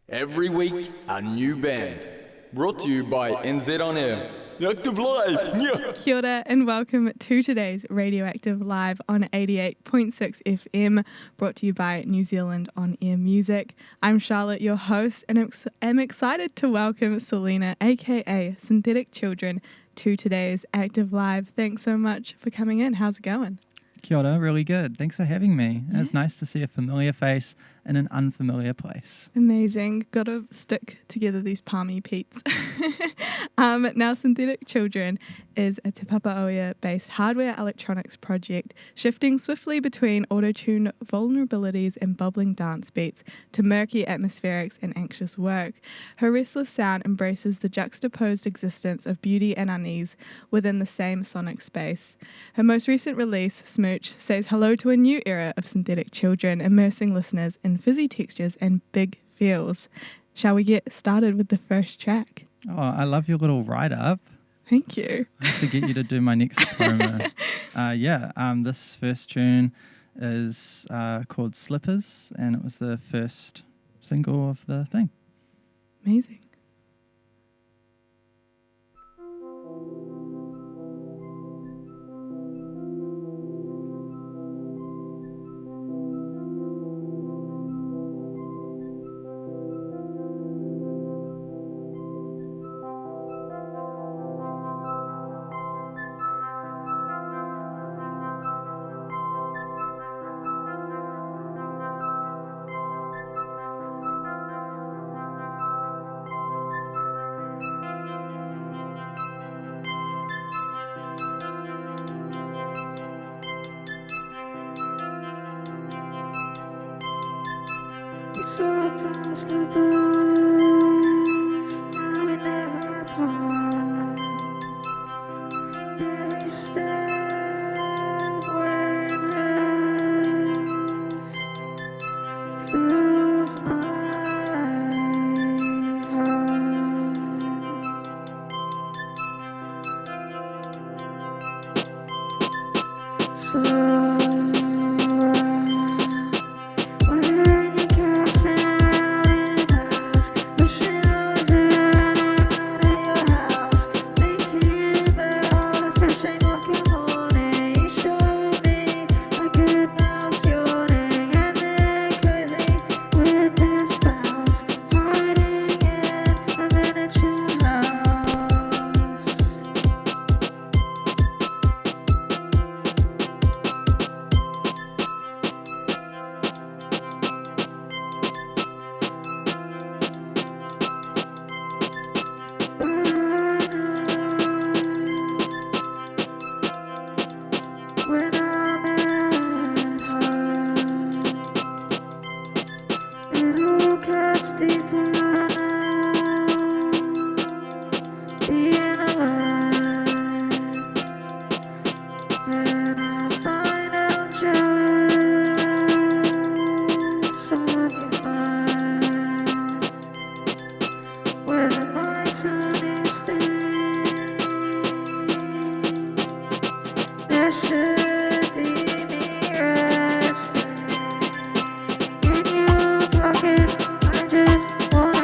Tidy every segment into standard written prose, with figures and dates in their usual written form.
Every week, a new band. Brought to you by NZ On Air. Active Live! Yeah. Kia ora and welcome to today's Radioactive Live on 88.6 FM, brought to you by New Zealand On Air Music. I'm Charlotte, your host, and I'm excited to welcome Selena, aka Synthetic Children, to today's Active Live. Thanks so much for coming in. How's it going? Kia ora, really good. Thanks for having me. Yeah. It's nice to see a familiar face in an unfamiliar place. Amazing. Got to stick together these palmy peeps. Now, Synthetic Children is a Te Papaoia-based hardware electronics project, shifting swiftly between auto-tune vulnerabilities and bubbling dance beats to murky atmospherics and anxious work. Her restless sound embraces the juxtaposed existence of beauty and unease within the same sonic space. Her most recent release, Smooch, says hello to a new era of Synthetic Children, immersing listeners in fizzy textures and big feels. Shall we get started with the first track? Oh, I love your little write-up. Thank you. I have to get you to do my next promo. This first tune is called Slippers, and it was the first single of the thing. Amazing. I just want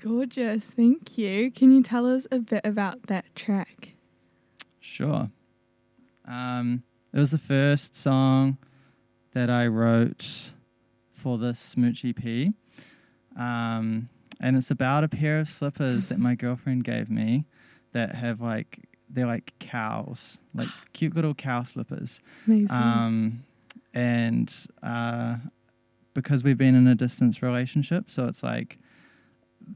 Gorgeous, thank you. Can you tell us a bit about that track? Sure. It was the first song that I wrote for this Smooch EP. And it's about a pair of slippers that my girlfriend gave me that have they're like cows, like cute little cow slippers. Amazing. And because we've been in a distance relationship, so it's like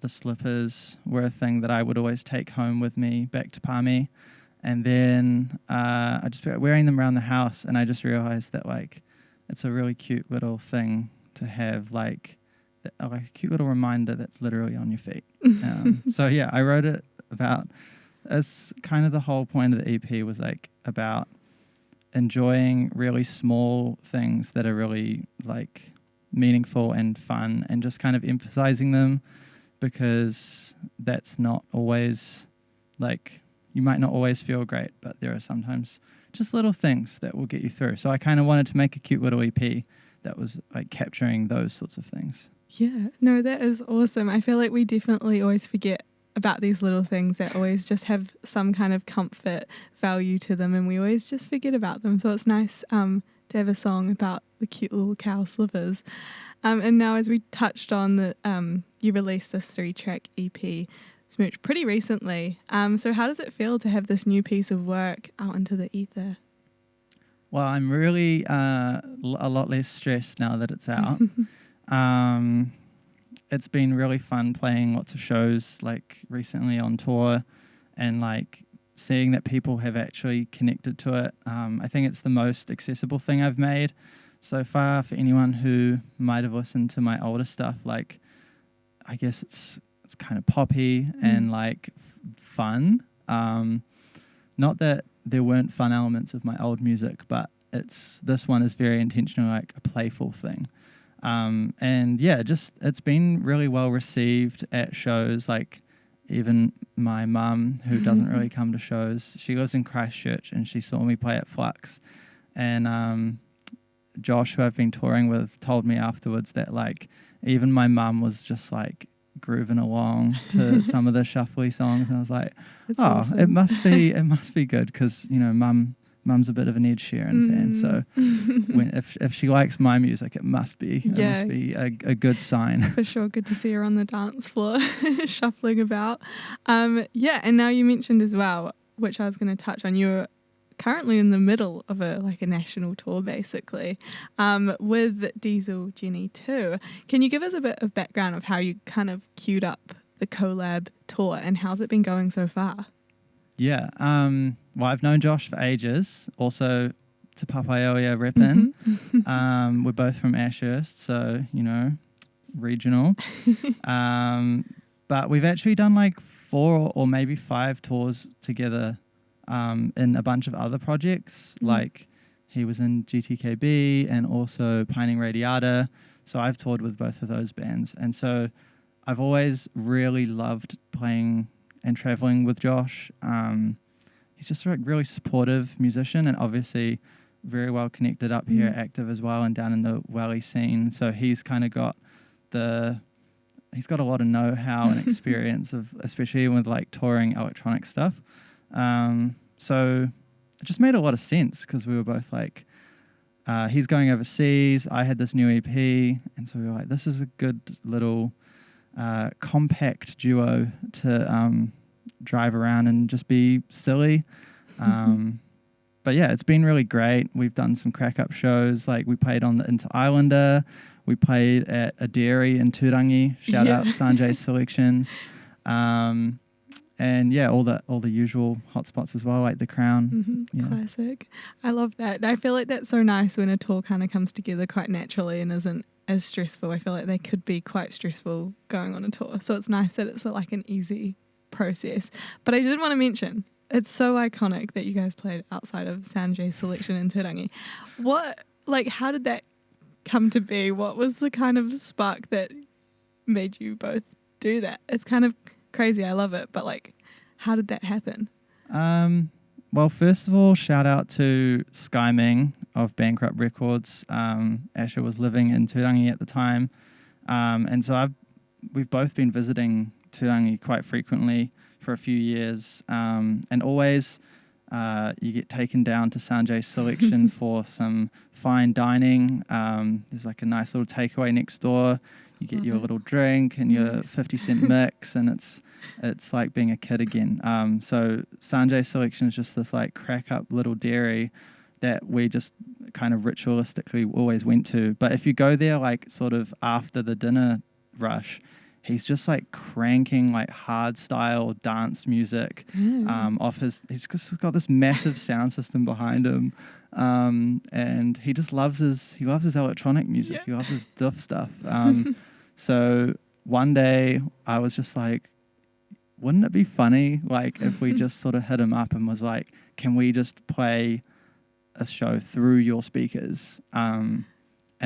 the slippers were a thing that I would always take home with me back to Palmy. And then I just started wearing them around the house, and I just realized that like it's a really cute little thing to have, like a cute little reminder that's literally on your feet. So yeah, I wrote it about, as kind of the whole point of the EP was like about enjoying really small things that are really like meaningful and fun, and just kind of emphasizing them, because that's not always like, you might not always feel great, but there are sometimes just little things that will get you through. So I kind of wanted to make a cute little EP that was like capturing those sorts of things. Yeah, no, that is awesome. I feel like we definitely always forget about these little things that always just have some kind of comfort value to them, and we always just forget about them. So it's nice to have a song about the cute little cow slippers. And now, as we touched on, you released this 3-track EP, Smooch, pretty recently. So how does it feel to have this new piece of work out into the ether? Well, I'm really a lot less stressed now that it's out. It's been really fun playing lots of shows like recently on tour, and like seeing that people have actually connected to it. I think it's the most accessible thing I've made so far for anyone who might have listened to my older stuff. Like, I guess it's kind of poppy and like fun. Not that there weren't fun elements of my old music, but this one is very intentional, like a playful thing. And yeah, it's been really well received at shows. Like even my mum, who doesn't really come to shows, she lives in Christchurch, and she saw me play at Flux. And Josh, who I've been touring with, told me afterwards that like even my mum was just like grooving along to some of the shuffly songs, and I was like, That's oh, awesome. it must be good, because you know mum's a bit of an Ed Sheeran fan, so if she likes my music, it must be a good sign. For sure, good to see her on the dance floor shuffling about. Yeah, and now you mentioned as well, which I was going to touch on, you're currently in the middle of a national tour, basically, with Diesel Jenny too. Can you give us a bit of background of how you kind of queued up the collab tour, and how's it been going so far? Yeah, well, I've known Josh for ages. Also, Te Papaioia reppin'. We're both from Ashurst, so you know, regional. But we've actually done like 4 or maybe 5 tours together. In a bunch of other projects, like he was in GTKB and also Pining Radiata. So I've toured with both of those bands. And so I've always really loved playing and traveling with Josh. He's just a really supportive musician, and obviously very well connected up here at Active as well, and down in the Welly scene. So he's kind of got he's got a lot of know-how and experience of, especially with like touring electronic stuff. So it just made a lot of sense, because we were both like, he's going overseas, I had this new EP, and so we were like, this is a good little compact duo to drive around and just be silly. But yeah, it's been really great. We've done some crack-up shows, like we played on the Inter Islander, we played at a dairy in Turangi, shout out Sanjay Selections. and yeah, all the usual hotspots as well, like the Crown. Yeah. Classic. I love that. I feel like that's so nice when a tour kind of comes together quite naturally and isn't as stressful. I feel like they could be quite stressful going on a tour. So it's nice that it's like an easy process. But I did want to mention, it's so iconic that you guys played outside of Sanjay's Selection in Turangi. How did that come to be? What was the kind of spark that made you both do that? It's kind of crazy. I love it. But like, how did that happen? Well, first of all, shout out to Sky Ming of Bankrupt Records. Asher was living in Turangi at the time. And so we've both been visiting Turangi quite frequently for a few years. And always you get taken down to Sanjay's Selection for some fine dining. There's like a nice little takeaway next door. You get your little drink and your 50-cent mix, and it's like being a kid again. So Sanjay's Selection is just this like crack up little dairy that we just kind of ritualistically always went to. But if you go there like sort of after the dinner rush, he's just like cranking like hard style dance music he's just got this massive sound system behind him. And he just loves his electronic music. He loves his diff stuff. So one day I was just like, wouldn't it be funny like if we just sort of hit him up and was like, can we just play a show through your speakers and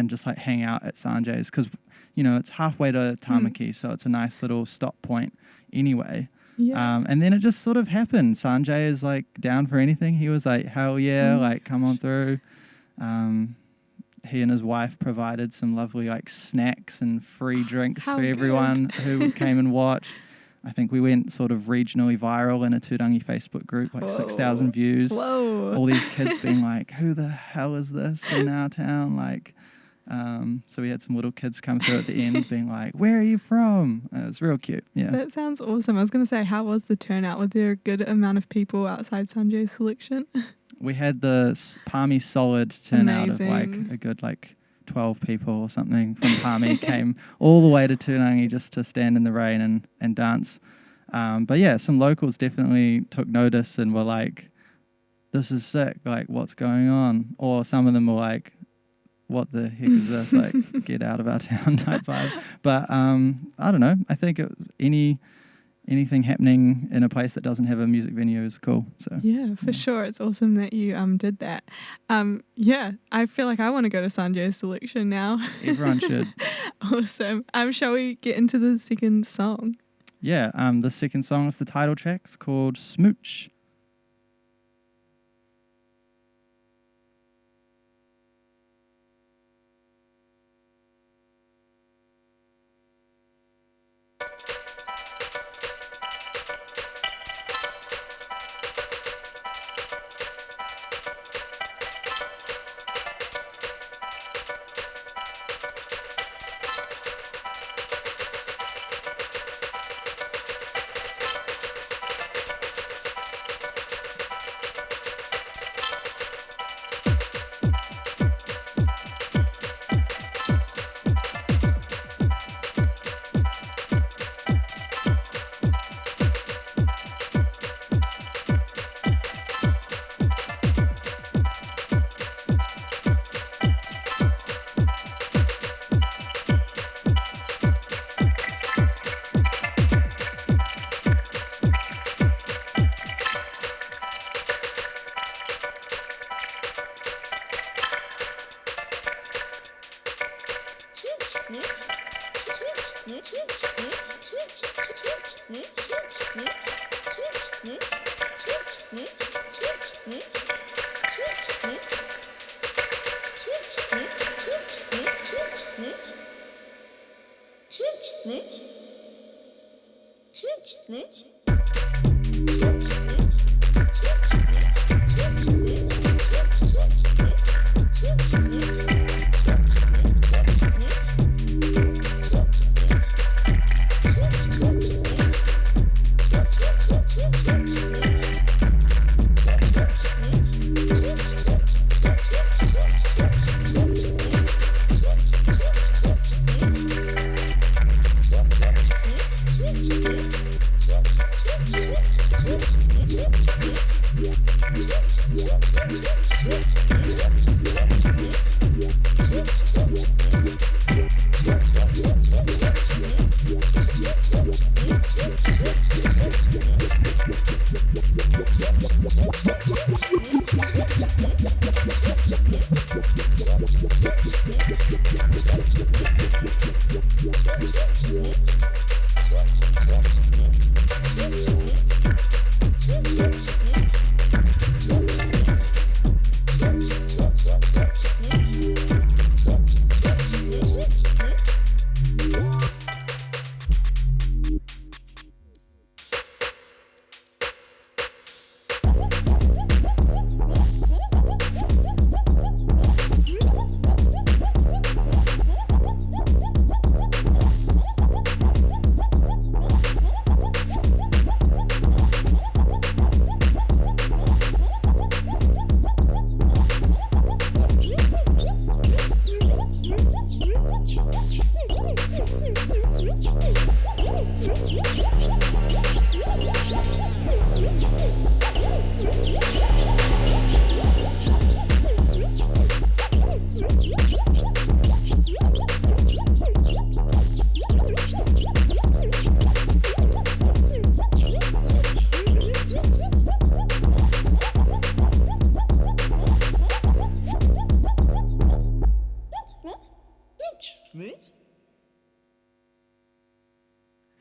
just like hang out at Sanjay's, because it's halfway to Tamaki, so it's a nice little stop point anyway. And then it just sort of happened. Sanjay is like down for anything. He was like, hell yeah, like come on through. He and his wife provided some lovely like snacks and free drinks for everyone who came and watched. I think we went sort of regionally viral in a Turangi Facebook group, like 6,000 views. Whoa. All these kids being like, who the hell is this in our town? Like, so we had some little kids come through at the end being like, where are you from? It was real cute. Yeah. That sounds awesome. I was going to say, how was the turnout? Was there a good amount of people outside Sanjay's Selection? We had the Palmy Solid turnout Amazing. of like a good like 12 people or something from Palmy came all the way to Turangi just to stand in the rain and dance. But yeah, some locals definitely took notice and were like, this is sick. Like, what's going on? Or some of them were like, what the heck is this? Like, get out of our town type vibe. But I don't know. I think it was anything happening in a place that doesn't have a music venue is cool. So yeah, for sure. It's awesome that you did that. Yeah, I feel like I want to go to Sanjay's Selection now. Everyone should. Awesome. Shall we get into the second song? Yeah, the second song is the title track. It's called Smooch.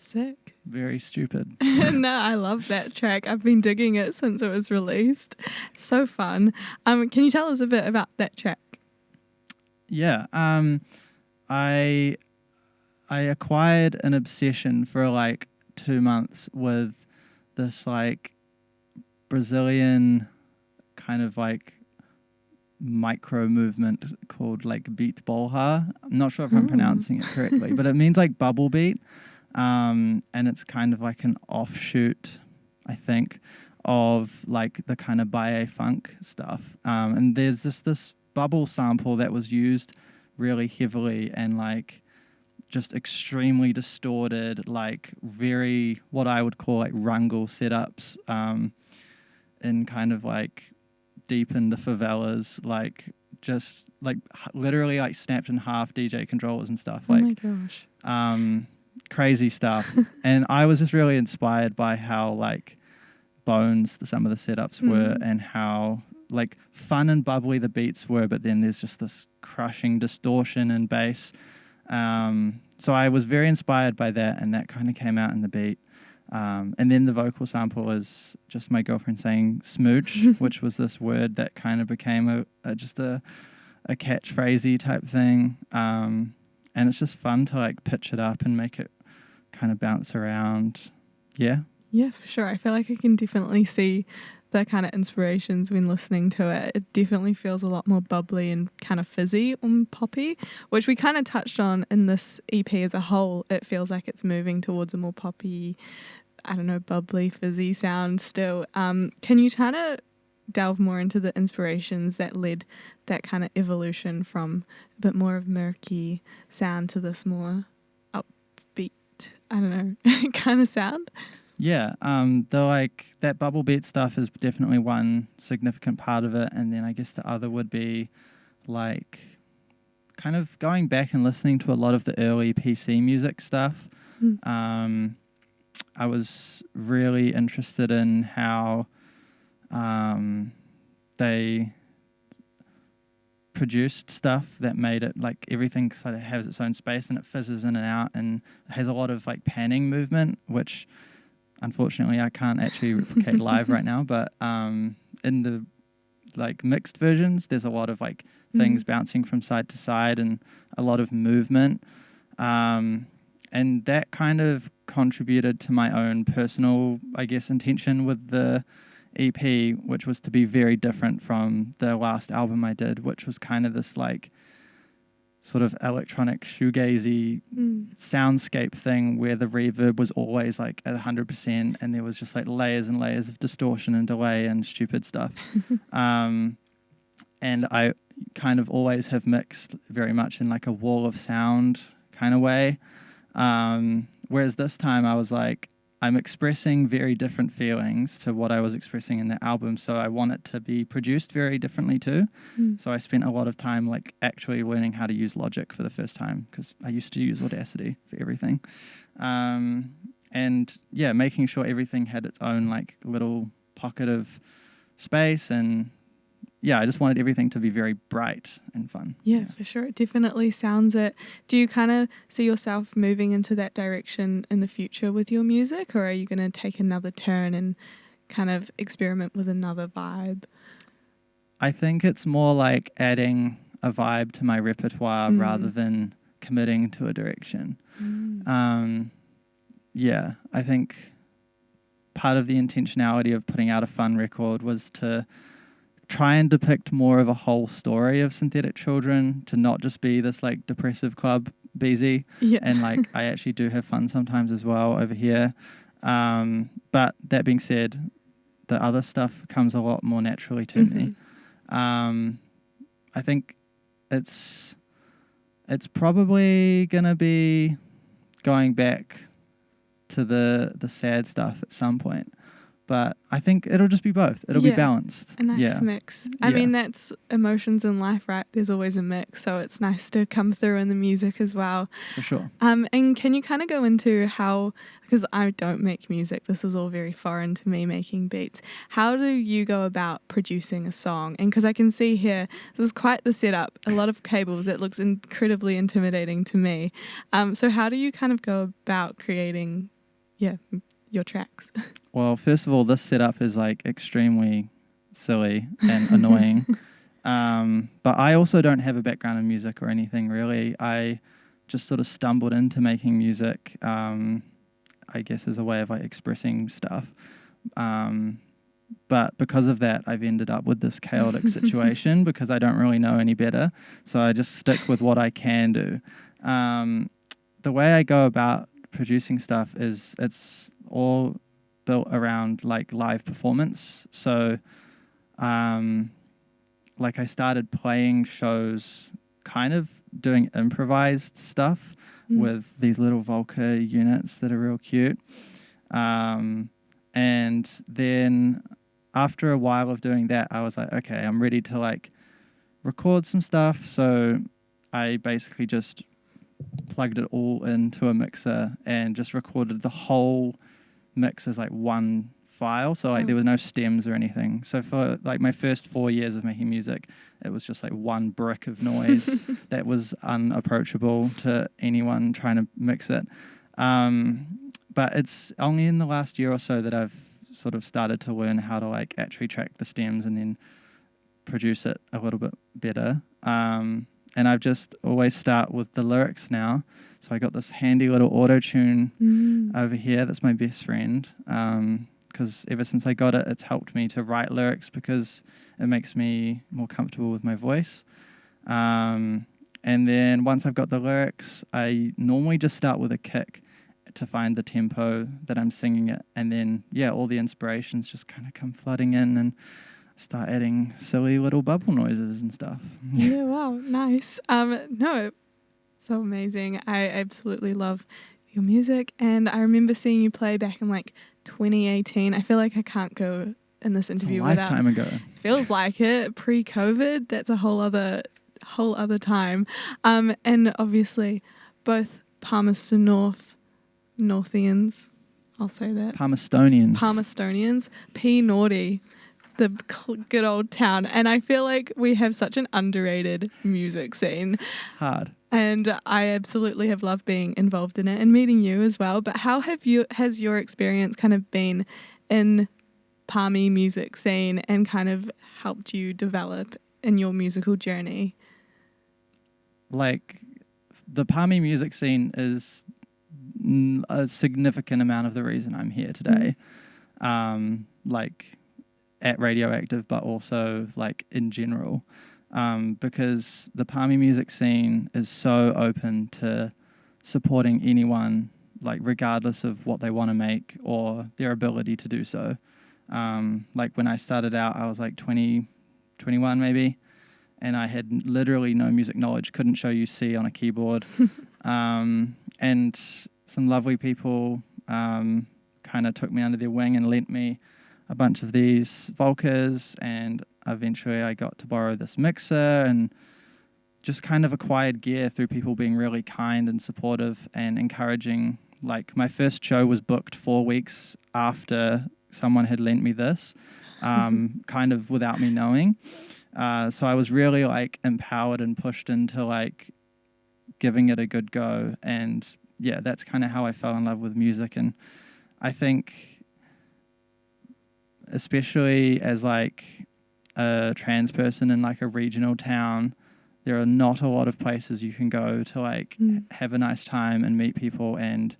Sick. Very stupid. No, I love that track. I've been digging it since it was released. So fun. Can you tell us a bit about that track? Yeah. I acquired an obsession for like 2 months with this like Brazilian kind of like micro movement called like beat bolha. I'm not sure if I'm pronouncing it correctly, but it means like bubble beat. And it's kind of like an offshoot, I think, of like the kind of Baie funk stuff. And there's this bubble sample that was used really heavily and like just extremely distorted, like very what I would call like rungle setups, in kind of like deep in the favelas, like just like literally like snapped in half DJ controllers and stuff. Like, oh my gosh. Crazy stuff. And I was just really inspired by how like bones some of the setups were and how like fun and bubbly the beats were, but then there's just this crushing distortion and bass. So I was very inspired by that, and that kind of came out in the beat. And then the vocal sample is just my girlfriend saying smooch, which was this word that kind of became just a catchphrasey type thing. And it's just fun to like pitch it up and make it kind of bounce around. Yeah. Yeah, for sure. I feel like I can definitely see the kind of inspirations when listening to it. It definitely feels a lot more bubbly and kind of fizzy and poppy, which we kind of touched on in this EP as a whole. It feels like it's moving towards a more poppy, I don't know, bubbly, fizzy sound still. Can you kind of delve more into the inspirations that led that kind of evolution from a bit more of murky sound to this more upbeat, I don't know, kind of sound? Yeah, the like that bubble beat stuff is definitely one significant part of it, and then I guess the other would be like kind of going back and listening to a lot of the early PC music stuff. I was really interested in how they produced stuff that made it like everything sort of has its own space and it fizzes in and out and has a lot of like panning movement, which unfortunately I can't actually replicate live right now, but in the like mixed versions there's a lot of like things bouncing from side to side and a lot of movement, and that kind of contributed to my own personal, I guess, intention with the EP, which was to be very different from the last album I did, which was kind of this like sort of electronic shoegazy soundscape thing where the reverb was always like at 100% and there was just like layers and layers of distortion and delay and stupid stuff. And I kind of always have mixed very much in like a wall of sound kind of way. Whereas this time I was like, I'm expressing very different feelings to what I was expressing in the album, so I want it to be produced very differently too. So I spent a lot of time like actually learning how to use Logic for the first time, because I used to use Audacity for everything. And yeah, making sure everything had its own like little pocket of space, and yeah, I just wanted everything to be very bright and fun. Yeah, for sure. It definitely sounds it. Do you kind of see yourself moving into that direction in the future with your music, or are you going to take another turn and kind of experiment with another vibe? I think it's more like adding a vibe to my repertoire rather than committing to a direction. Yeah, I think part of the intentionality of putting out a fun record was to try and depict more of a whole story of Synthetic Children, to not just be this like depressive club BZ. Yeah. And like I actually do have fun sometimes as well over here. But that being said, the other stuff comes a lot more naturally to me. I think it's probably gonna be going back to the sad stuff at some point, but I think it'll just be both. It'll be balanced. A nice mix. I mean, that's emotions in life, right? There's always a mix, so it's nice to come through in the music as well. For sure. And can you kind of go into how, because I don't make music, this is all very foreign to me, making beats. How do you go about producing a song? And because I can see here, this is quite the setup, a lot of cables. It looks incredibly intimidating to me. So how do you kind of go about creating, your tracks? Well, first of all, this setup is like extremely silly and annoying. But I also don't have a background in music or anything really. I just sort of stumbled into making music, I guess as a way of like expressing stuff. But because of that, I've ended up with this chaotic situation because I don't really know any better. So I just stick with what I can do. The way I go about producing stuff is it's all built around like live performance. So like I started playing shows, kind of doing improvised stuff with these little Volca units that are real cute. And then after a while of doing that, I was like, okay, I'm ready to like record some stuff. So I basically just plugged it all into a mixer and just recorded the whole mix as like one file. So like there was no stems or anything. So for like my first 4 years of making music, it was just like one brick of noise that was unapproachable to anyone trying to mix it. But it's only in the last year or so that I've sort of started to learn how to like actually track the stems and then produce it a little bit better. And I've just always start with the lyrics now. So I got this handy little auto-tune over here. That's my best friend. Because ever since I got it, it's helped me to write lyrics because it makes me more comfortable with my voice. And then once I've got the lyrics, I normally just start with a kick to find the tempo that I'm singing it. And then, all the inspirations just kind of come flooding in and start adding silly little bubble noises and stuff. Yeah, wow, nice. No, so amazing. I absolutely love your music, and I remember seeing you play back in like 2018. I feel like I can't go in this interview it's a lifetime ago. Feels like it. Pre-COVID, that's a whole other time. And obviously, both Palmerston Northians, I'll say that. Palmerstonians, P Naughty. The good old town. And I feel like we have such an underrated music scene. Hard. And I absolutely have loved being involved in it and meeting you as well. But how has your experience kind of been in Palmy music scene and kind of helped you develop in your musical journey? Like the Palmy music scene is a significant amount of the reason I'm here today. Like at Radioactive, but also like in general, because the Palmy music scene is so open to supporting anyone, like regardless of what they want to make or their ability to do so. Like when I started out, I was like 20, 21 maybe, and I had literally no music knowledge, couldn't show you C on a keyboard. And some lovely people kind kind of took me under their wing and lent me a bunch of these Volkers, and eventually I got to borrow this mixer and just kind of acquired gear through people being really kind and supportive and encouraging. Like, my first show was booked 4 weeks after someone had lent me this, kind of without me knowing. So I was really like empowered and pushed into like giving it a good go. And yeah, that's kind of how I fell in love with music. And I think, especially as like a trans person in like a regional town, there are not a lot of places you can go to like have a nice time and meet people and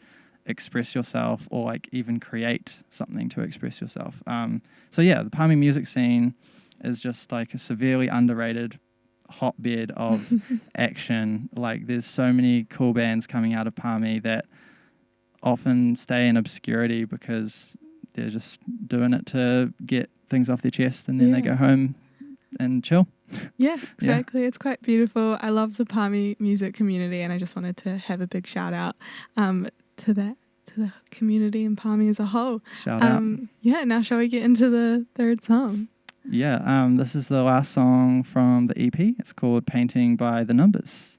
express yourself, or like even create something to express yourself. So yeah, the Palmy music scene is just like a severely underrated hotbed of action. Like, there's so many cool bands coming out of Palmy that often stay in obscurity because they're just doing it to get things off their chest, and then they go home and chill. Yeah, exactly. It's quite beautiful. I love the Palmy music community, and I just wanted to have a big shout out to the community in Palmy as a whole. Shout out. Yeah, now shall we get into the third song? Yeah, this is the last song from the EP. It's called Painting by the Numbers.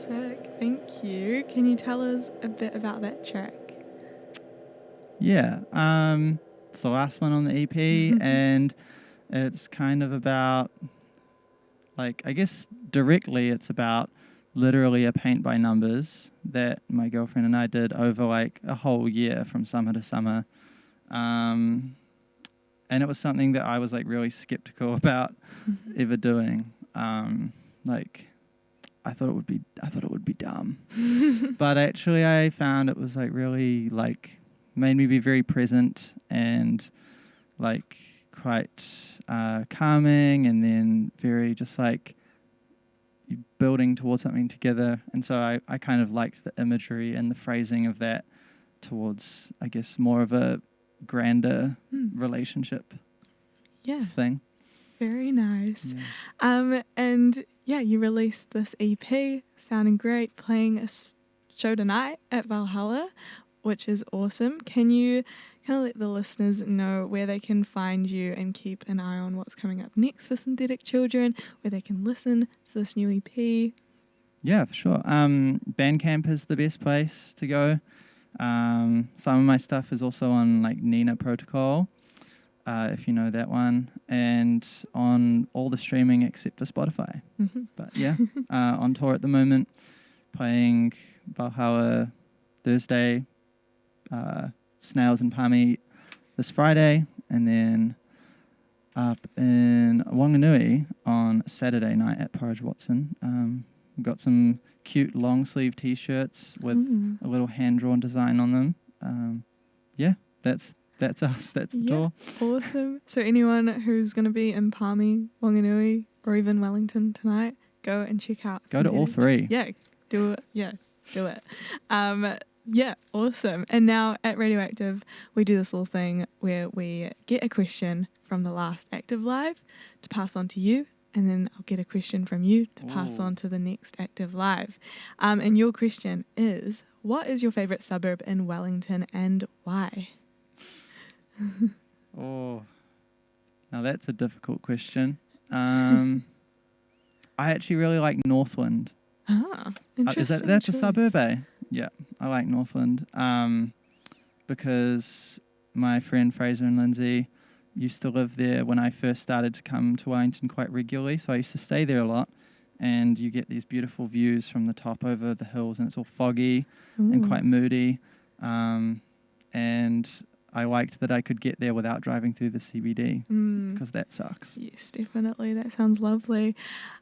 Sick. Thank you. Can you tell us a bit about that track? Yeah, it's the last one on the EP, and it's kind of about, like, I guess directly it's about literally a paint by numbers that my girlfriend and I did over like a whole year from summer to summer. And it was something that I was like really skeptical about ever doing. Like, I thought it would be dumb, but actually I found it was like really like made me be very present and like quite calming, and then very just like building towards something together. And so I kind of liked the imagery and the phrasing of that towards, I guess, more of a grander relationship thing. Very nice. Yeah. And yeah, you released this EP, sounding great, playing a show tonight at Valhalla, which is awesome. Can you kind of let the listeners know where they can find you and keep an eye on what's coming up next for Synthetic Children, where they can listen to this new EP? Yeah, for sure. Bandcamp is the best place to go. Some of my stuff is also on like Nina Protocol, if you know that one, and on all the streaming except for Spotify. But yeah, on tour at the moment, playing Valhalla Thursday, Snails and Palmy this Friday, and then up in Wanganui on Saturday night at Porridge Watson. We've got some cute long sleeve t-shirts with a little hand-drawn design on them. Yeah, that's us. That's the tour. Awesome. So anyone who's going to be in Palmy, Wanganui, or even Wellington tonight, go and check out. Go to all three. Yeah, do it. Yeah, do it. Yeah, awesome. And now at Radioactive, we do this little thing where we get a question from the last Active Live to pass on to you, and then I'll get a question from you to pass on to the next Active Live. And your question is, what is your favourite suburb in Wellington and why? Now that's a difficult question. I actually really like Northland. Interesting. That's a choice. suburb, eh? Yeah, I like Northland. Because my friend Fraser and Lindsay used to live there when I first started to come to Wellington quite regularly. So I used to stay there a lot. And you get these beautiful views from the top over the hills, and it's all foggy and quite moody. And I liked that I could get there without driving through the CBD because that sucks. Yes, definitely. That sounds lovely.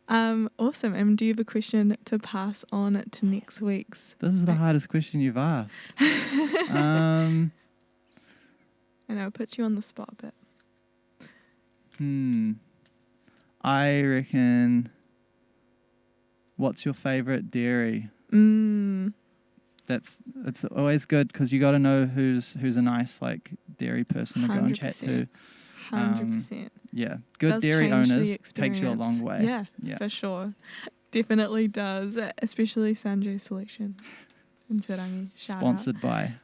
Awesome. And do you have a question to pass on to next week's? This is the hardest question you've asked. I know, it puts you on the spot a bit. I reckon, what's your favourite dairy? It's always good because you got to know who's a nice like dairy person to go and chat to. 100%. Yeah, good Does dairy change the owners takes you a experience. long way. Yeah, for sure. Definitely does, especially Sanjay's selection. In Te Rangi. Shout Sponsored by.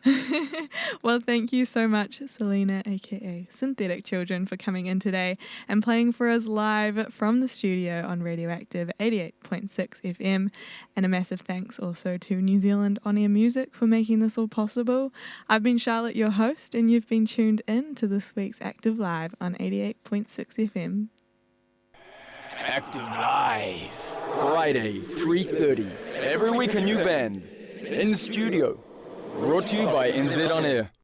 Well, thank you so much, Selena, aka Synthetic Children, for coming in today and playing for us live from the studio on Radioactive 88.6 FM. And a massive thanks also to New Zealand On Air Music for making this all possible. I've been Charlotte, your host, and you've been tuned in to this week's Active Live on 88.6 FM. Active Live. Friday, 3:30. Every week a new band. In the studio. Brought to you by NZ On Air.